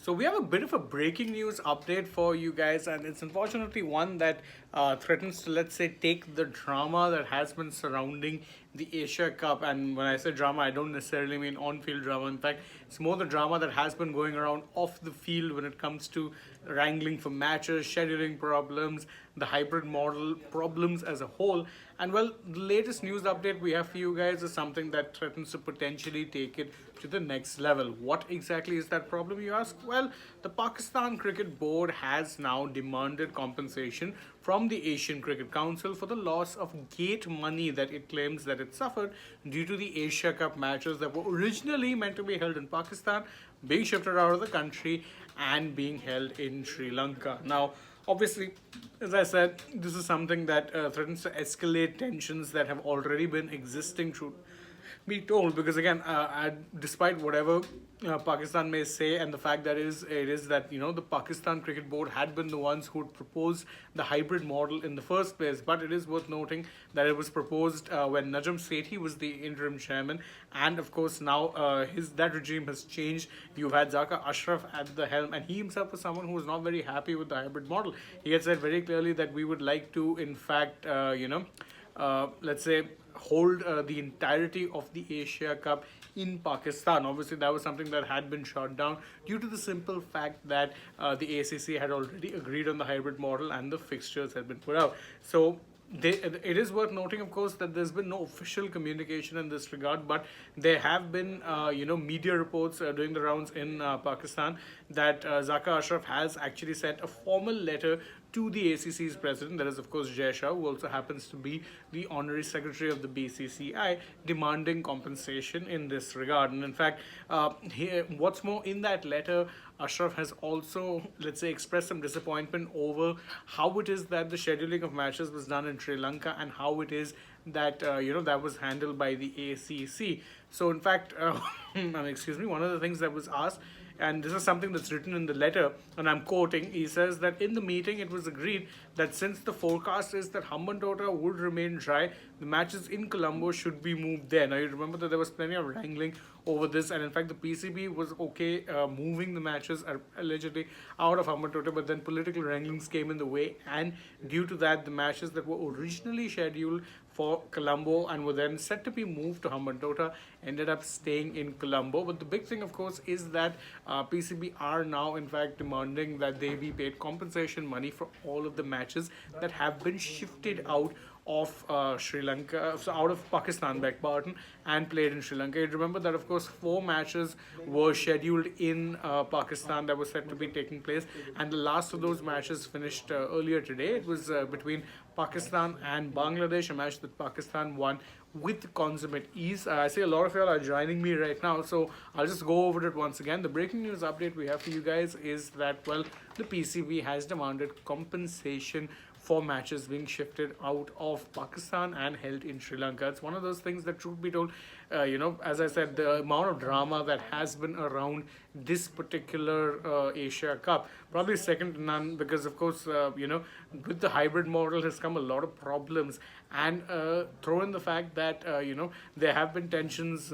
So we have a bit of a breaking news update for you guys, and it's unfortunately one that threatens to, let's say, take the drama that has been surrounding the Asia Cup. And when I say drama, I don't necessarily mean on-field drama. In fact, it's more the drama that has been going around off the field when it comes to wrangling for matches, scheduling problems, the hybrid model problems as a whole. And well, the latest news update we have for you guys is something that threatens to potentially take it to the next level. What exactly is that problem, you ask? Well, the Pakistan Cricket Board has now demanded compensation from the Asian Cricket Council for the loss of gate money that it claims that it suffered due to the Asia Cup matches that were originally meant to be held in Pakistan being shifted out of the country and being held in Sri Lanka. Now, obviously, as I said, this is something that threatens to escalate tensions that have already been existing through be told, because again, despite whatever Pakistan may say, and the fact that it is that the Pakistan Cricket Board had been the ones who proposed the hybrid model in the first place, but it is worth noting that it was proposed when Najam Sethi was the interim chairman, and of course now his that regime has changed. You've had Zaka Ashraf at the helm, and he himself was someone who was not very happy with the hybrid model. He had said very clearly that we would like to, in fact, let's say, hold the entirety of the Asia Cup in Pakistan. Obviously, that was something that had been shot down due to the simple fact that the ACC had already agreed on the hybrid model and the fixtures had been put out. So it is worth noting, of course, that there's been no official communication in this regard, but there have been, media reports doing the rounds in Pakistan that Zaka Ashraf has actually sent a formal letter to the ACC's president, that is, of course, Jay Shah, who also happens to be the honorary secretary of the BCCI, demanding compensation in this regard. And in fact, what's more, in that letter, Ashraf has also, let's say, expressed some disappointment over how it is that the scheduling of matches was done in Sri Lanka and how it is that that was handled by the ACC. So, in fact, excuse me, one of the things that was asked, and this is something that's written in the letter, and I'm quoting, he says that in the meeting it was agreed that since the forecast is that Hambantota would remain dry, the matches in Colombo should be moved there. Now, you remember that there was plenty of wrangling over this, and in fact the PCB was okay moving the matches allegedly out of Hambantota, but then political wranglings came in the way, and due to that the matches that were originally scheduled for Colombo and were then set to be moved to Hambantota ended up staying in Colombo. But the big thing, of course, is that PCB are now in fact demanding that they be paid compensation money for all of the matches that have been shifted out of Sri Lanka, so out of Pakistan, beg pardon, and played in Sri Lanka. You remember that, of course, 4 matches were scheduled in Pakistan that were set to be taking place, and the last of those matches finished earlier today. It was between Pakistan and Bangladesh, a match that Pakistan won with consummate ease. I see a lot of y'all are joining me right now, so I'll just go over it once again. The breaking news update we have for you guys is that, well, the PCB has demanded compensation for matches being shifted out of Pakistan and held in Sri Lanka. It's one of those things that, truth be told, as I said, the amount of drama that has been around this particular Asia Cup, probably second to none, because, of course, with the hybrid model has come a lot of problems. And throw in the fact that, there have been tensions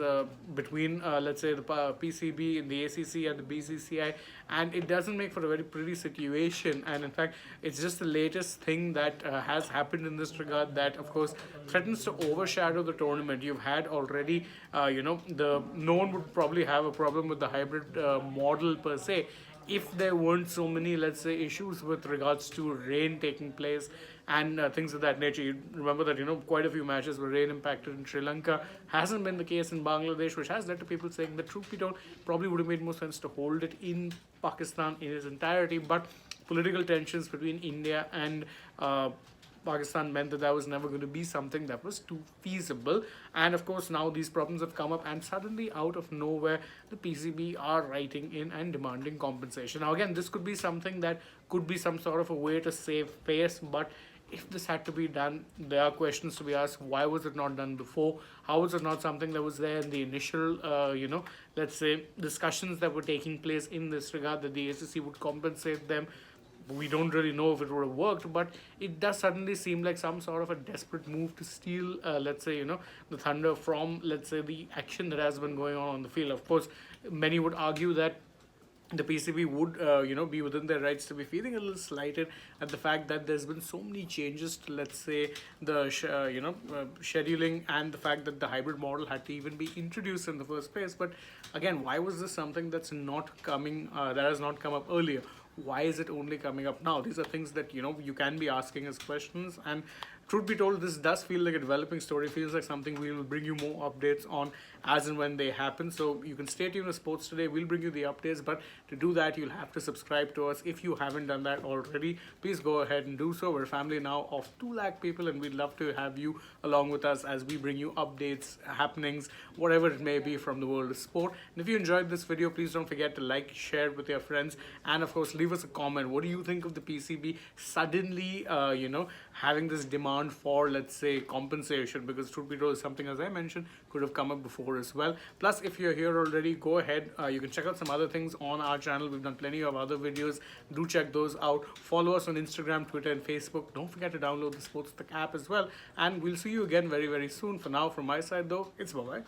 between, let's say, the PCB and the ACC and the BCCI, and it doesn't make for a very pretty situation. And in fact, it's just the latest thing that has happened in this regard that, of course, threatens to overshadow the tournament. You've had already, no one would probably have a problem with the hybrid model per se if there weren't so many, let's say, issues with regards to rain taking place and things of that nature. You remember that quite a few matches were rain impacted in Sri Lanka. Hasn't been the case in Bangladesh, which has led to people saying that, truth be told, probably would have made more sense to hold it in Pakistan in its entirety. But political tensions between India and Pakistan meant that was never going to be something that was too feasible. And of course, now these problems have come up, and suddenly, out of nowhere, the PCB are writing in and demanding compensation. Now, again, this could be something that could be some sort of a way to save face, but if this had to be done, there are questions to be asked. Why was it not done before? How was it not something that was there in the initial, let's say, discussions that were taking place in this regard, that the ACC would compensate them? We don't really know if it would have worked, but it does suddenly seem like some sort of a desperate move to steal, let's say, the thunder from, let's say, the action that has been going on the field. Of course, many would argue that the PCB would be within their rights to be feeling a little slighted at the fact that there's been so many changes to, let's say, the scheduling, and the fact that the hybrid model had to even be introduced in the first place. But again, why was this something that's not coming that has not come up earlier? Why is it only coming up now? These are things that you can be asking as questions. And truth be told, this does feel like a developing story. Feels like something we will bring you more updates on as and when they happen. So you can stay tuned to Sports Today. We'll bring you the updates, but to do that, you'll have to subscribe to us. If you haven't done that already, please go ahead and do so. We're a family now of 2 lakh people, and we'd love to have you along with us as we bring you updates, happenings, whatever it may be from the world of sport. And if you enjoyed this video, please don't forget to like, share it with your friends, and of course, leave us a comment. What do you think of the PCB suddenly, having this demand for, let's say, compensation? Because truth be told, something, as I mentioned, could have come up before as well. Plus, if you're here already, go ahead. You can check out some other things on our channel. We've done plenty of other videos. Do check those out. Follow us on Instagram, Twitter, and Facebook. Don't forget to download the AajTak app as well. And we'll see you again very, very soon. For now, from my side, though, it's bye-bye.